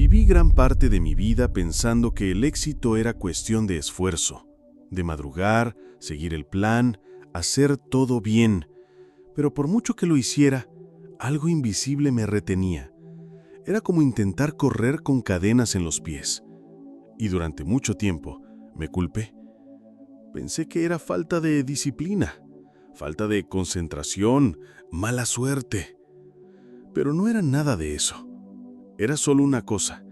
Viví gran parte de mi vida pensando que el éxito era cuestión de esfuerzo, de madrugar, seguir el plan, hacer todo bien, pero por mucho que lo hiciera, algo invisible me retenía. Era como intentar correr con cadenas en los pies. Y durante mucho tiempo me culpé. Pensé que era falta de disciplina, falta de concentración, mala suerte. Pero no era nada de eso. Era solo una cosa.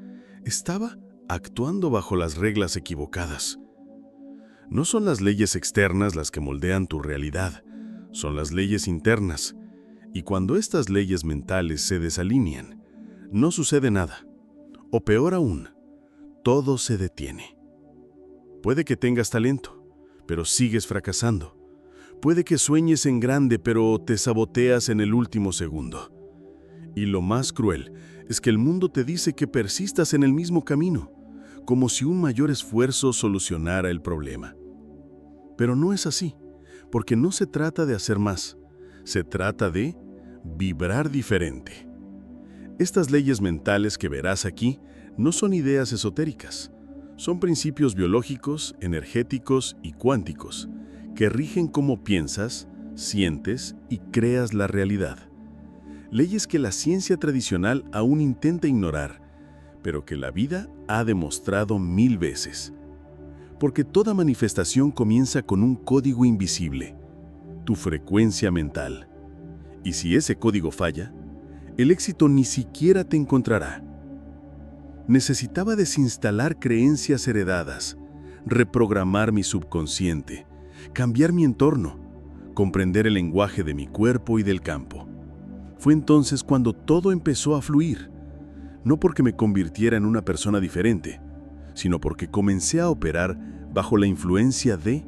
Estaba actuando bajo las reglas equivocadas. No son las leyes externas las que moldean tu realidad, son las leyes internas. Y cuando estas leyes mentales se desalinean, no sucede nada. O peor aún, todo se detiene. Puede que tengas talento, pero sigues fracasando. Puede que sueñes en grande, pero te saboteas en el último segundo. Y lo más cruel es que el mundo te dice que persistas en el mismo camino, como si un mayor esfuerzo solucionara el problema. Pero no es así, porque no se trata de hacer más, se trata de vibrar diferente. Estas leyes mentales que verás aquí no son ideas esotéricas, son principios biológicos, energéticos y cuánticos que rigen cómo piensas, sientes y creas la realidad. Leyes que la ciencia tradicional aún intenta ignorar, pero que la vida ha demostrado 1000 veces. Porque toda manifestación comienza con un código invisible, tu frecuencia mental. Y si ese código falla, el éxito ni siquiera te encontrará. Necesitaba desinstalar creencias heredadas, reprogramar mi subconsciente, cambiar mi entorno, comprender el lenguaje de mi cuerpo y del campo. Fue entonces cuando todo empezó a fluir, no porque me convirtiera en una persona diferente, sino porque comencé a operar bajo la influencia de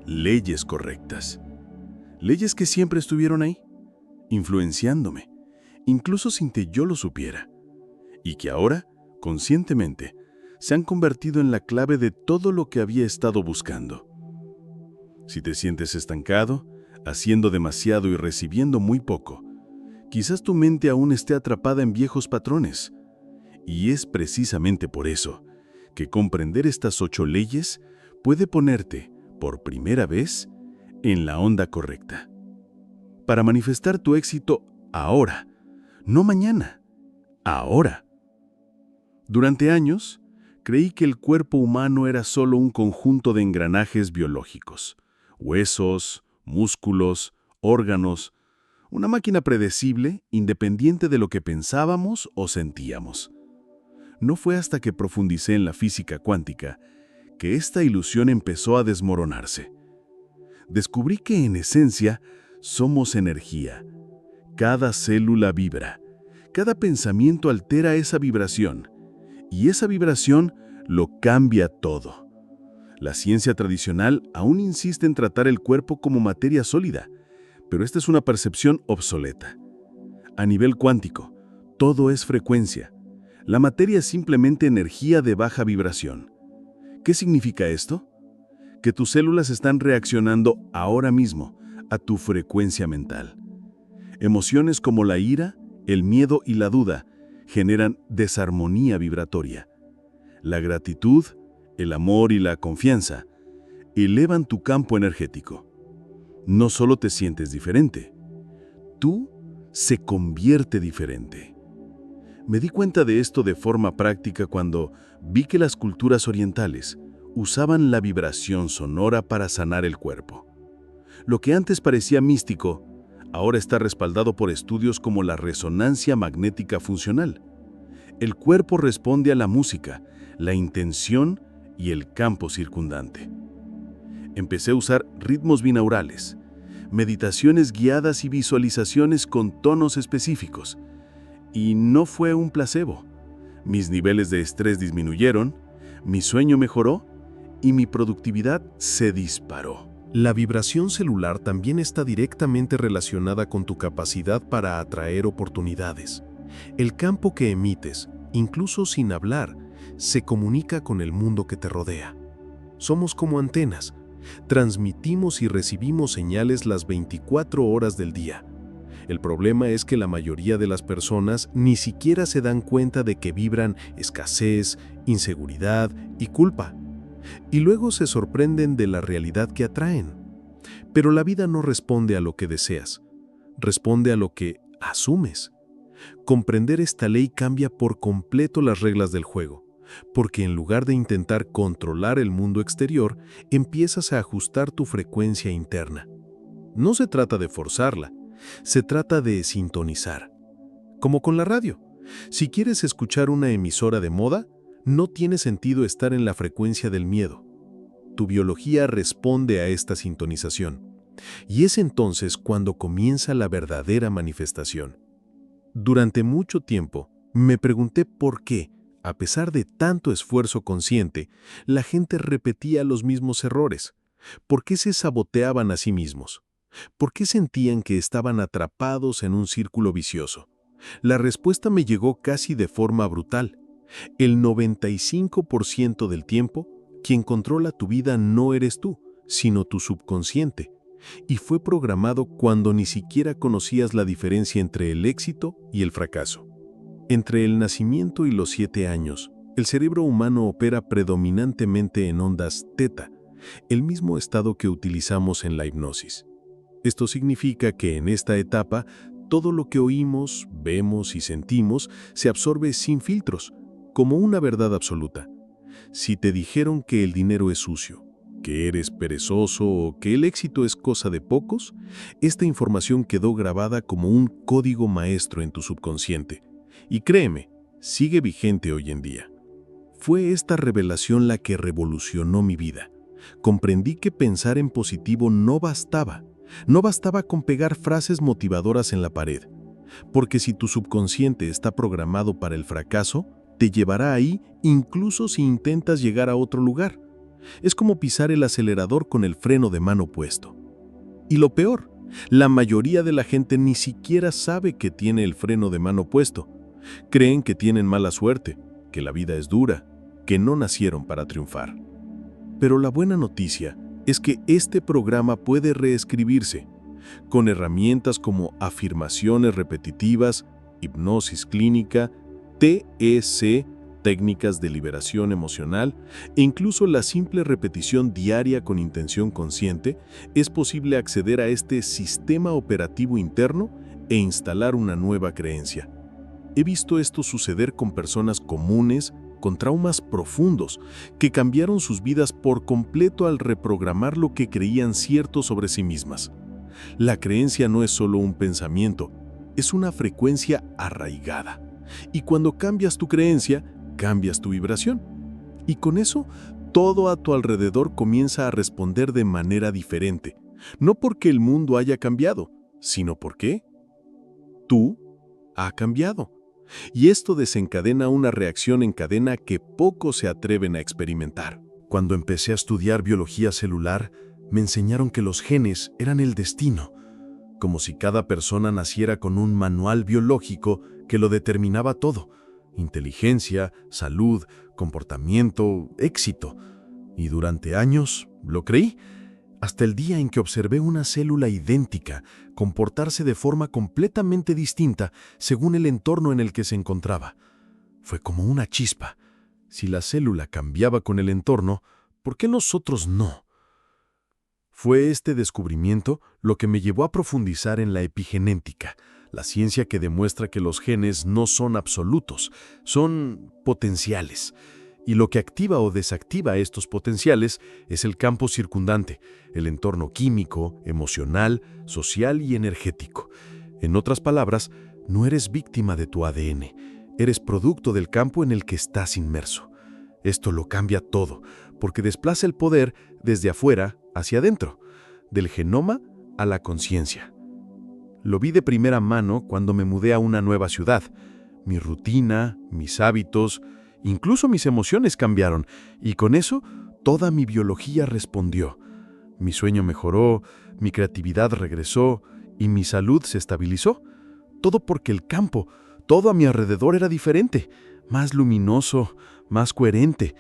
leyes correctas. Leyes que siempre estuvieron ahí, influenciándome, incluso sin que yo lo supiera, y que ahora, conscientemente, se han convertido en la clave de todo lo que había estado buscando. Si te sientes estancado, haciendo demasiado y recibiendo muy poco, quizás tu mente aún esté atrapada en viejos patrones. Y es precisamente por eso que comprender estas 8 leyes puede ponerte, por primera vez, en la onda correcta. Para manifestar tu éxito ahora, no mañana, ahora. Durante años, creí que el cuerpo humano era solo un conjunto de engranajes biológicos, huesos, músculos, órganos, una máquina predecible, independiente de lo que pensábamos o sentíamos. No fue hasta que profundicé en la física cuántica que esta ilusión empezó a desmoronarse. Descubrí que en esencia somos energía. Cada célula vibra, cada pensamiento altera esa vibración, y esa vibración lo cambia todo. La ciencia tradicional aún insiste en tratar el cuerpo como materia sólida, pero esta es una percepción obsoleta. A nivel cuántico, todo es frecuencia. La materia es simplemente energía de baja vibración. ¿Qué significa esto? Que tus células están reaccionando ahora mismo a tu frecuencia mental. Emociones como la ira, el miedo y la duda generan desarmonía vibratoria. La gratitud, el amor y la confianza elevan tu campo energético. No solo te sientes diferente, tú se convierte diferente. Me di cuenta de esto de forma práctica cuando vi que las culturas orientales usaban la vibración sonora para sanar el cuerpo. Lo que antes parecía místico, ahora está respaldado por estudios como la resonancia magnética funcional. El cuerpo responde a la música, la intención y el campo circundante. Empecé a usar ritmos binaurales, meditaciones guiadas y visualizaciones con tonos específicos. Y no fue un placebo. Mis niveles de estrés disminuyeron, mi sueño mejoró y mi productividad se disparó. La vibración celular también está directamente relacionada con tu capacidad para atraer oportunidades. El campo que emites, incluso sin hablar, se comunica con el mundo que te rodea. Somos como antenas. Transmitimos y recibimos señales las 24 horas del día. El problema es que la mayoría de las personas ni siquiera se dan cuenta de que vibran escasez, inseguridad y culpa. Y luego se sorprenden de la realidad que atraen. Pero la vida no responde a lo que deseas, responde a lo que asumes. Comprender esta ley cambia por completo las reglas del juego, porque en lugar de intentar controlar el mundo exterior, empiezas a ajustar tu frecuencia interna. No se trata de forzarla, se trata de sintonizar. Como con la radio. Si quieres escuchar una emisora de moda, no tiene sentido estar en la frecuencia del miedo. Tu biología responde a esta sintonización. Y es entonces cuando comienza la verdadera manifestación. Durante mucho tiempo, me pregunté por qué, a pesar de tanto esfuerzo consciente, la gente repetía los mismos errores. ¿Por qué se saboteaban a sí mismos? ¿Por qué sentían que estaban atrapados en un círculo vicioso? La respuesta me llegó casi de forma brutal. El 95% del tiempo, quien controla tu vida no eres tú, sino tu subconsciente. Y fue programado cuando ni siquiera conocías la diferencia entre el éxito y el fracaso. Entre el nacimiento y los 7 años, el cerebro humano opera predominantemente en ondas teta, el mismo estado que utilizamos en la hipnosis. Esto significa que en esta etapa, todo lo que oímos, vemos y sentimos se absorbe sin filtros, como una verdad absoluta. Si te dijeron que el dinero es sucio, que eres perezoso o que el éxito es cosa de pocos, esta información quedó grabada como un código maestro en tu subconsciente. Y créeme, sigue vigente hoy en día. Fue esta revelación la que revolucionó mi vida. Comprendí que pensar en positivo no bastaba. No bastaba con pegar frases motivadoras en la pared, porque si tu subconsciente está programado para el fracaso, te llevará ahí incluso si intentas llegar a otro lugar. Es como pisar el acelerador con el freno de mano puesto. Y lo peor, la mayoría de la gente ni siquiera sabe que tiene el freno de mano puesto. Creen que tienen mala suerte, que la vida es dura, que no nacieron para triunfar. Pero la buena noticia es que este programa puede reescribirse con herramientas como afirmaciones repetitivas, hipnosis clínica, TEC, técnicas de liberación emocional, e incluso la simple repetición diaria con intención consciente. Es posible acceder a este sistema operativo interno e instalar una nueva creencia. He visto esto suceder con personas comunes, con traumas profundos, que cambiaron sus vidas por completo al reprogramar lo que creían cierto sobre sí mismas. La creencia no es solo un pensamiento, es una frecuencia arraigada. Y cuando cambias tu creencia, cambias tu vibración. Y con eso, todo a tu alrededor comienza a responder de manera diferente. No porque el mundo haya cambiado, sino porque tú has cambiado. Y esto desencadena una reacción en cadena que pocos se atreven a experimentar. Cuando empecé a estudiar biología celular, me enseñaron que los genes eran el destino, como si cada persona naciera con un manual biológico que lo determinaba todo: inteligencia, salud, comportamiento, éxito. Y durante años lo creí, hasta el día en que observé una célula idéntica comportarse de forma completamente distinta según el entorno en el que se encontraba. Fue como una chispa. Si la célula cambiaba con el entorno, ¿por qué nosotros no? Fue este descubrimiento lo que me llevó a profundizar en la epigenética, la ciencia que demuestra que los genes no son absolutos, son potenciales. Y lo que activa o desactiva estos potenciales es el campo circundante, el entorno químico, emocional, social y energético. En otras palabras, no eres víctima de tu ADN, eres producto del campo en el que estás inmerso. Esto lo cambia todo, porque desplaza el poder desde afuera hacia adentro, del genoma a la conciencia. Lo vi de primera mano cuando me mudé a una nueva ciudad. Mi rutina, mis hábitos, incluso mis emociones cambiaron, y con eso toda mi biología respondió. Mi sueño mejoró, mi creatividad regresó y mi salud se estabilizó. Todo porque el campo, todo a mi alrededor era diferente, más luminoso, más coherente.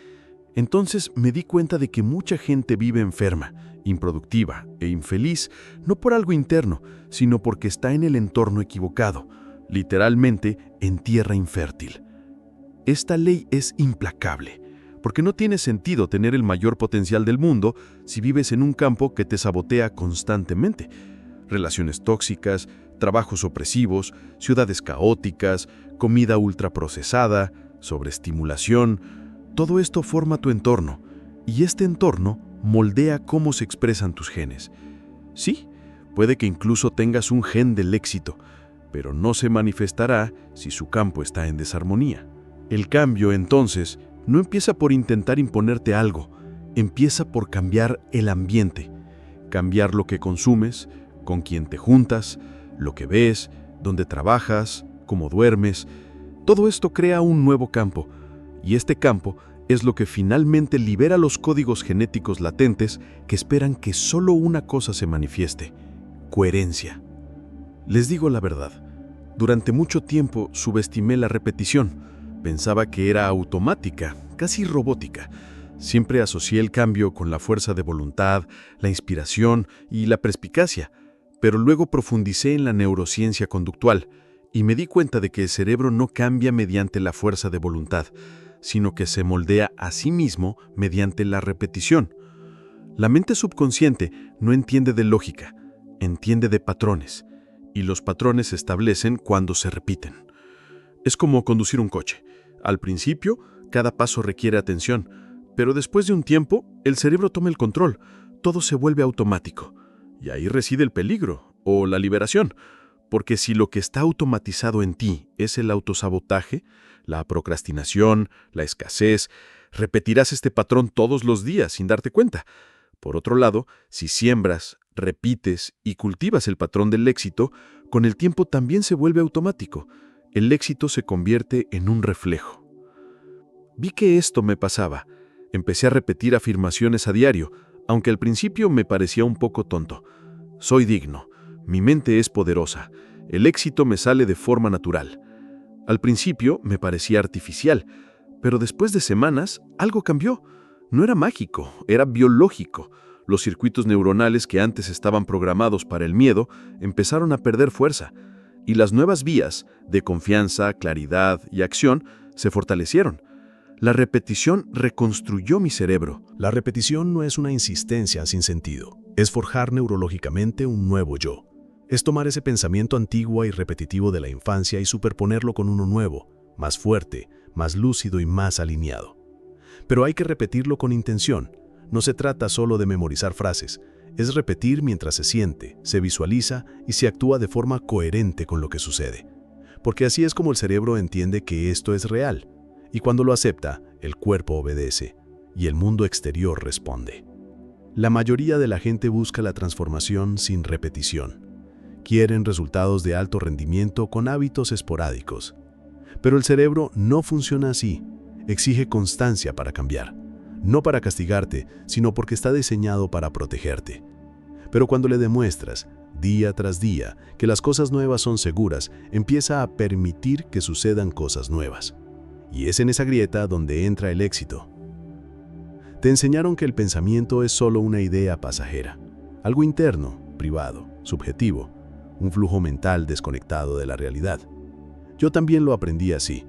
Entonces me di cuenta de que mucha gente vive enferma, improductiva e infeliz, no por algo interno, sino porque está en el entorno equivocado, literalmente en tierra infértil. Esta ley es implacable, porque no tiene sentido tener el mayor potencial del mundo si vives en un campo que te sabotea constantemente. Relaciones tóxicas, trabajos opresivos, ciudades caóticas, comida ultraprocesada, sobreestimulación. Todo esto forma tu entorno, y este entorno moldea cómo se expresan tus genes. Sí, puede que incluso tengas un gen del éxito, pero no se manifestará si su campo está en desarmonía. El cambio, entonces, no empieza por intentar imponerte algo, empieza por cambiar el ambiente, cambiar lo que consumes, con quién te juntas, lo que ves, dónde trabajas, cómo duermes. Todo esto crea un nuevo campo, y este campo es lo que finalmente libera los códigos genéticos latentes que esperan que solo una cosa se manifieste: coherencia. Les digo la verdad, durante mucho tiempo subestimé la repetición. Pensaba que era automática, casi robótica. Siempre asocié el cambio con la fuerza de voluntad, la inspiración y la perspicacia, pero luego profundicé en la neurociencia conductual y me di cuenta de que el cerebro no cambia mediante la fuerza de voluntad, sino que se moldea a sí mismo mediante la repetición. La mente subconsciente no entiende de lógica, entiende de patrones, y los patrones se establecen cuando se repiten. Es como conducir un coche. Al principio, cada paso requiere atención, pero después de un tiempo, el cerebro toma el control, todo se vuelve automático. Y ahí reside el peligro, o la liberación, porque si lo que está automatizado en ti es el autosabotaje, la procrastinación, la escasez, repetirás este patrón todos los días sin darte cuenta. Por otro lado, si siembras, repites y cultivas el patrón del éxito, con el tiempo también se vuelve automático. El éxito se convierte en un reflejo. Vi que esto me pasaba. Empecé a repetir afirmaciones a diario, aunque al principio me parecía un poco tonto. Soy digno, mi mente es poderosa, el éxito me sale de forma natural. Al principio me parecía artificial, pero después de semanas algo cambió. No era mágico, era biológico. Los circuitos neuronales que antes estaban programados para el miedo empezaron a perder fuerza, y las nuevas vías de confianza, claridad y acción se fortalecieron. La repetición reconstruyó mi cerebro. La repetición no es una insistencia sin sentido, es forjar neurológicamente un nuevo yo. Es tomar ese pensamiento antiguo y repetitivo de la infancia y superponerlo con uno nuevo, más fuerte, más lúcido y más alineado. Pero hay que repetirlo con intención. No se trata solo de memorizar frases, es repetir mientras se siente, se visualiza y se actúa de forma coherente con lo que sucede. Porque así es como el cerebro entiende que esto es real. Y cuando lo acepta, el cuerpo obedece y el mundo exterior responde. La mayoría de la gente busca la transformación sin repetición. Quieren resultados de alto rendimiento con hábitos esporádicos. Pero el cerebro no funciona así. Exige constancia para cambiar. No para castigarte, sino porque está diseñado para protegerte. Pero cuando le demuestras, día tras día, que las cosas nuevas son seguras, empieza a permitir que sucedan cosas nuevas. Y es en esa grieta donde entra el éxito. Te enseñaron que el pensamiento es solo una idea pasajera, algo interno, privado, subjetivo, un flujo mental desconectado de la realidad. Yo también lo aprendí así.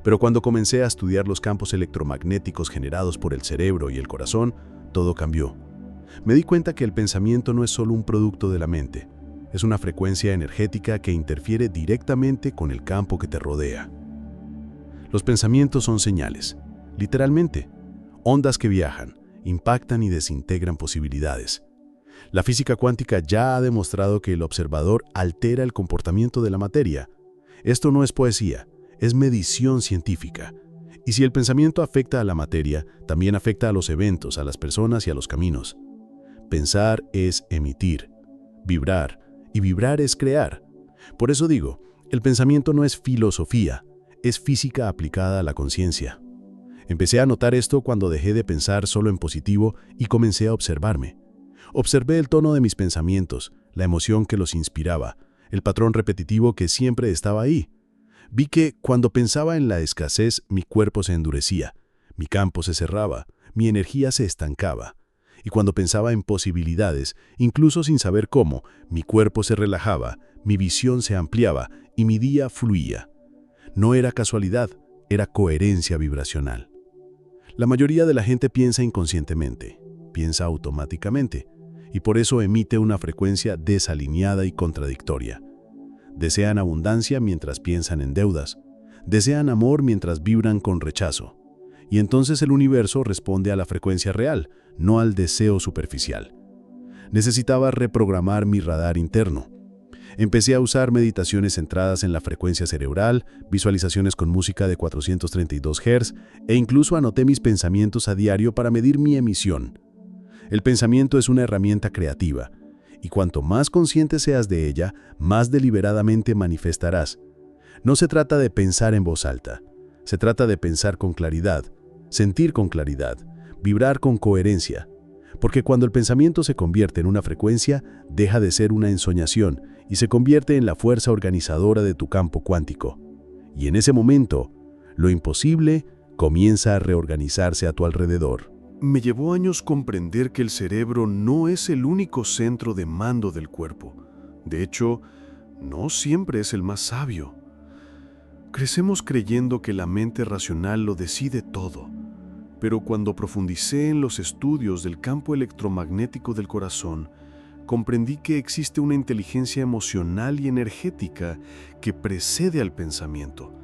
Pero cuando comencé a estudiar los campos electromagnéticos generados por el cerebro y el corazón, todo cambió. Me di cuenta que el pensamiento no es solo un producto de la mente, es una frecuencia energética que interfiere directamente con el campo que te rodea. Los pensamientos son señales, literalmente, ondas que viajan, impactan y desintegran posibilidades. La física cuántica ya ha demostrado que el observador altera el comportamiento de la materia. Esto no es poesía. Es medición científica. Y si el pensamiento afecta a la materia, también afecta a los eventos, a las personas y a los caminos. Pensar es emitir, vibrar, y vibrar es crear. Por eso digo, el pensamiento no es filosofía, es física aplicada a la conciencia. Empecé a notar esto cuando dejé de pensar solo en positivo y comencé a observarme. Observé el tono de mis pensamientos, la emoción que los inspiraba, el patrón repetitivo que siempre estaba ahí. Vi que cuando pensaba en la escasez, mi cuerpo se endurecía, mi campo se cerraba, mi energía se estancaba. Y cuando pensaba en posibilidades, incluso sin saber cómo, mi cuerpo se relajaba, mi visión se ampliaba y mi día fluía. No era casualidad, era coherencia vibracional. La mayoría de la gente piensa inconscientemente, piensa automáticamente, y por eso emite una frecuencia desalineada y contradictoria. Desean abundancia mientras piensan en deudas, desean amor mientras vibran con rechazo. Y entonces el universo responde a la frecuencia real, no al deseo superficial. Necesitaba reprogramar mi radar interno. Empecé a usar meditaciones centradas en la frecuencia cerebral, visualizaciones con música de 432 Hz e incluso anoté mis pensamientos a diario para medir mi emisión. El pensamiento es una herramienta creativa, y cuanto más consciente seas de ella, más deliberadamente manifestarás. No se trata de pensar en voz alta, se trata de pensar con claridad, sentir con claridad, vibrar con coherencia. Porque cuando el pensamiento se convierte en una frecuencia, deja de ser una ensoñación y se convierte en la fuerza organizadora de tu campo cuántico. Y en ese momento, lo imposible comienza a reorganizarse a tu alrededor. Me llevó años comprender que el cerebro no es el único centro de mando del cuerpo. De hecho, no siempre es el más sabio. Crecemos creyendo que la mente racional lo decide todo. Pero cuando profundicé en los estudios del campo electromagnético del corazón, comprendí que existe una inteligencia emocional y energética que precede al pensamiento.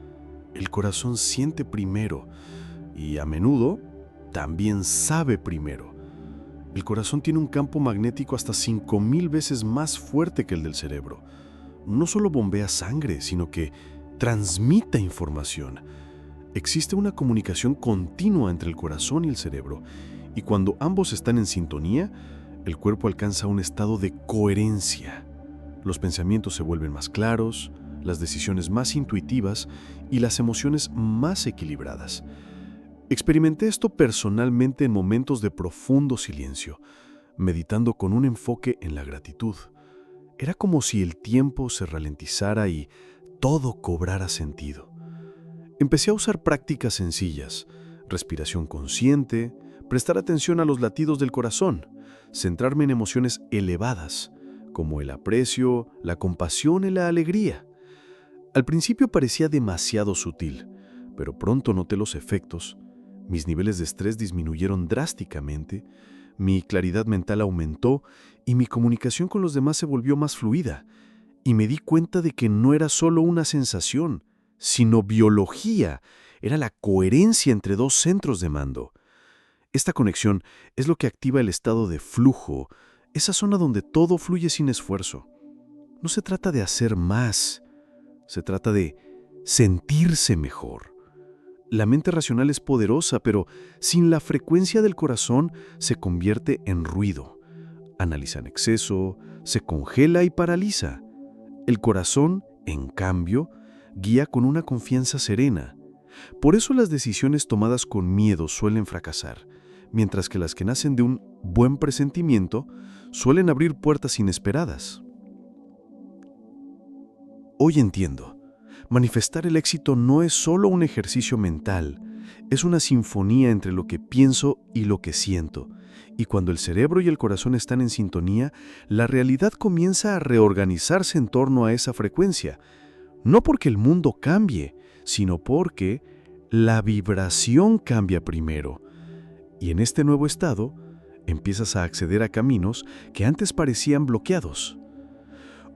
El corazón siente primero y a menudo también sabe primero. El corazón tiene un campo magnético hasta 5000 veces más fuerte que el del cerebro. No solo bombea sangre, sino que transmite información. Existe una comunicación continua entre el corazón y el cerebro, y cuando ambos están en sintonía, el cuerpo alcanza un estado de coherencia. Los pensamientos se vuelven más claros, las decisiones más intuitivas y las emociones más equilibradas. Experimenté esto personalmente en momentos de profundo silencio, meditando con un enfoque en la gratitud. Era como si el tiempo se ralentizara y todo cobrara sentido. Empecé a usar prácticas sencillas, respiración consciente, prestar atención a los latidos del corazón, centrarme en emociones elevadas, como el aprecio, la compasión y la alegría. Al principio parecía demasiado sutil, pero pronto noté los efectos. Mis niveles de estrés disminuyeron drásticamente, mi claridad mental aumentó y mi comunicación con los demás se volvió más fluida. Y me di cuenta de que no era solo una sensación, sino biología. Era la coherencia entre dos centros de mando. Esta conexión es lo que activa el estado de flujo, esa zona donde todo fluye sin esfuerzo. No se trata de hacer más, se trata de sentirse mejor. La mente racional es poderosa, pero sin la frecuencia del corazón se convierte en ruido. Analiza en exceso, se congela y paraliza. El corazón, en cambio, guía con una confianza serena. Por eso las decisiones tomadas con miedo suelen fracasar, mientras que las que nacen de un buen presentimiento suelen abrir puertas inesperadas. Hoy entiendo, manifestar el éxito no es solo un ejercicio mental, es una sinfonía entre lo que pienso y lo que siento. Y cuando el cerebro y el corazón están en sintonía, la realidad comienza a reorganizarse en torno a esa frecuencia. No porque el mundo cambie, sino porque la vibración cambia primero. Y en este nuevo estado, empiezas a acceder a caminos que antes parecían bloqueados.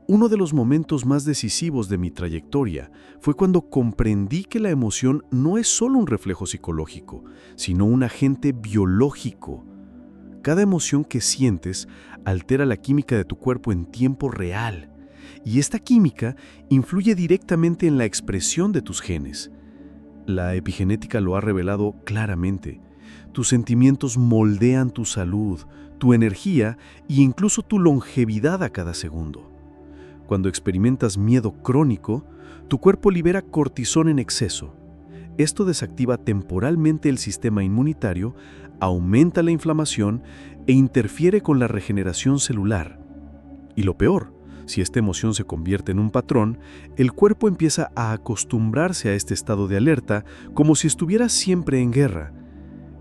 Uno de los momentos más decisivos de mi trayectoria fue cuando comprendí que la emoción no es solo un reflejo psicológico, sino un agente biológico. Cada emoción que sientes altera la química de tu cuerpo en tiempo real. Y esta química influye directamente en la expresión de tus genes. La epigenética lo ha revelado claramente. Tus sentimientos moldean tu salud, tu energía e incluso tu longevidad a cada segundo. Cuando experimentas miedo crónico, tu cuerpo libera cortisol en exceso. Esto desactiva temporalmente el sistema inmunitario, aumenta la inflamación e interfiere con la regeneración celular. Y lo peor, si esta emoción se convierte en un patrón, el cuerpo empieza a acostumbrarse a este estado de alerta como si estuviera siempre en guerra.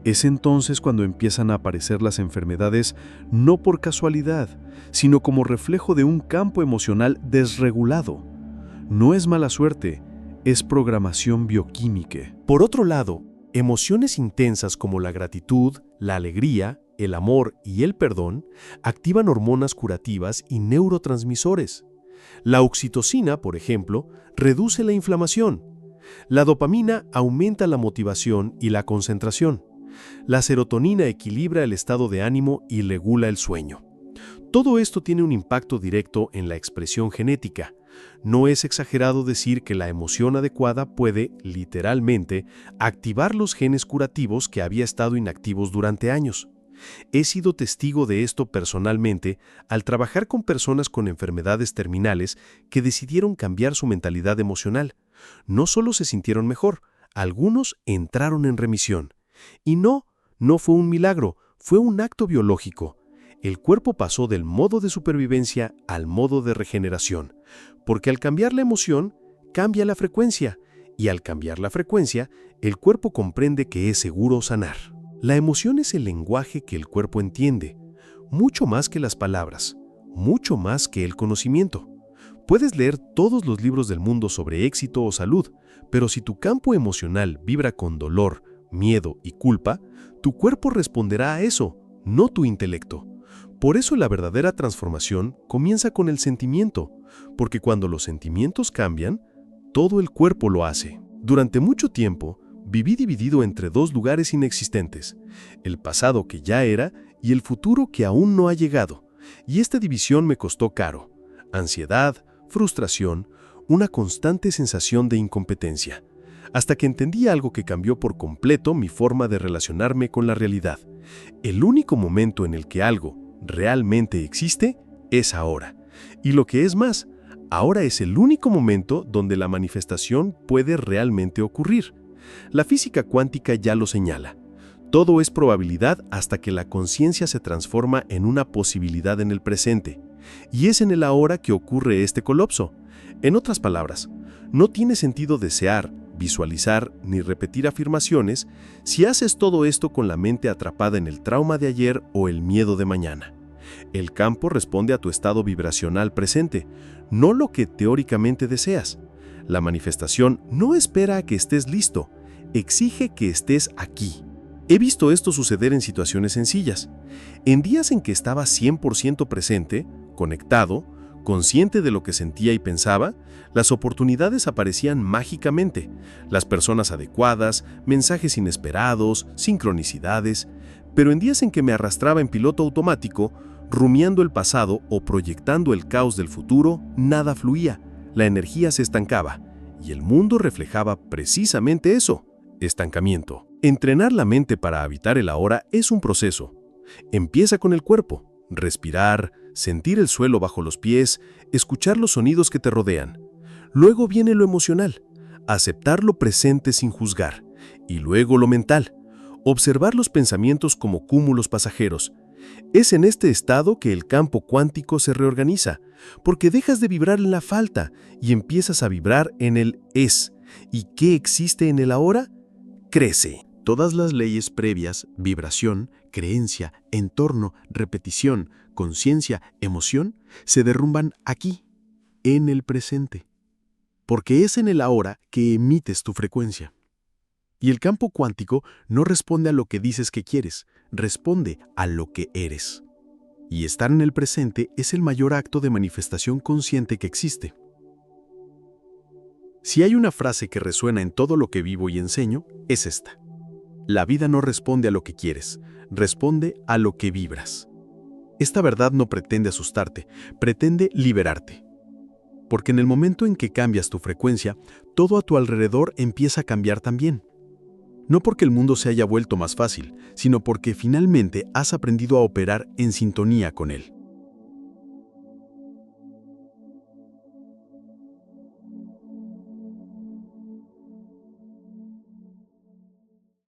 Es entonces cuando empiezan a aparecer las enfermedades no por casualidad, sino como reflejo de un campo emocional desregulado. No es mala suerte, es programación bioquímica. Por otro lado, emociones intensas como la gratitud, la alegría, el amor y el perdón activan hormonas curativas y neurotransmisores. La oxitocina, por ejemplo, reduce la inflamación. La dopamina aumenta la motivación y la concentración. La serotonina equilibra el estado de ánimo y regula el sueño. Todo esto tiene un impacto directo en la expresión genética. No es exagerado decir que la emoción adecuada puede, literalmente, activar los genes curativos que había estado inactivos durante años. He sido testigo de esto personalmente al trabajar con personas con enfermedades terminales que decidieron cambiar su mentalidad emocional. No solo se sintieron mejor, algunos entraron en remisión. Y no fue un milagro, fue un acto biológico. El cuerpo pasó del modo de supervivencia al modo de regeneración, porque al cambiar la emoción, cambia la frecuencia, y al cambiar la frecuencia, el cuerpo comprende que es seguro sanar. La emoción es el lenguaje que el cuerpo entiende, mucho más que las palabras, mucho más que el conocimiento. Puedes leer todos los libros del mundo sobre éxito o salud, pero si tu campo emocional vibra con dolor, miedo y culpa, tu cuerpo responderá a eso, no tu intelecto. Por eso la verdadera transformación comienza con el sentimiento, porque cuando los sentimientos cambian, todo el cuerpo lo hace. Durante mucho tiempo, viví dividido entre dos lugares inexistentes, el pasado que ya era y el futuro que aún no ha llegado, y esta división me costó caro. Ansiedad, frustración, una constante sensación de incompetencia, hasta que entendí algo que cambió por completo mi forma de relacionarme con la realidad. El único momento en el que algo realmente existe es ahora. Y lo que es más, ahora es el único momento donde la manifestación puede realmente ocurrir. La física cuántica ya lo señala. Todo es probabilidad hasta que la conciencia se transforma en una posibilidad en el presente. Y es en el ahora que ocurre este colapso. En otras palabras, no tiene sentido desear, visualizar ni repetir afirmaciones si haces todo esto con la mente atrapada en el trauma de ayer o el miedo de mañana. El campo responde a tu estado vibracional presente, no lo que teóricamente deseas. La manifestación no espera a que estés listo, exige que estés aquí. He visto esto suceder en situaciones sencillas. En días en que estaba 100% presente, conectado, consciente de lo que sentía y pensaba, las oportunidades aparecían mágicamente, las personas adecuadas, mensajes inesperados, sincronicidades, pero en días en que me arrastraba en piloto automático, rumiando el pasado o proyectando el caos del futuro, nada fluía, la energía se estancaba, y el mundo reflejaba precisamente eso, estancamiento. Entrenar la mente para habitar el ahora es un proceso. Empieza con el cuerpo, respirar, sentir el suelo bajo los pies, escuchar los sonidos que te rodean. Luego viene lo emocional, aceptar lo presente sin juzgar. Y luego lo mental, observar los pensamientos como cúmulos pasajeros. Es en este estado que el campo cuántico se reorganiza, porque dejas de vibrar en la falta y empiezas a vibrar en el es. ¿Y qué existe en el ahora? Crece. Todas las leyes previas, vibración, creencia, entorno, repetición, conciencia, emoción, se derrumban aquí, en el presente. Porque es en el ahora que emites tu frecuencia. Y el campo cuántico no responde a lo que dices que quieres, responde a lo que eres. Y estar en el presente es el mayor acto de manifestación consciente que existe. Si hay una frase que resuena en todo lo que vivo y enseño, es esta. La vida no responde a lo que quieres, responde a lo que vibras. Esta verdad no pretende asustarte, pretende liberarte. Porque en el momento en que cambias tu frecuencia, todo a tu alrededor empieza a cambiar también. No porque el mundo se haya vuelto más fácil, sino porque finalmente has aprendido a operar en sintonía con él.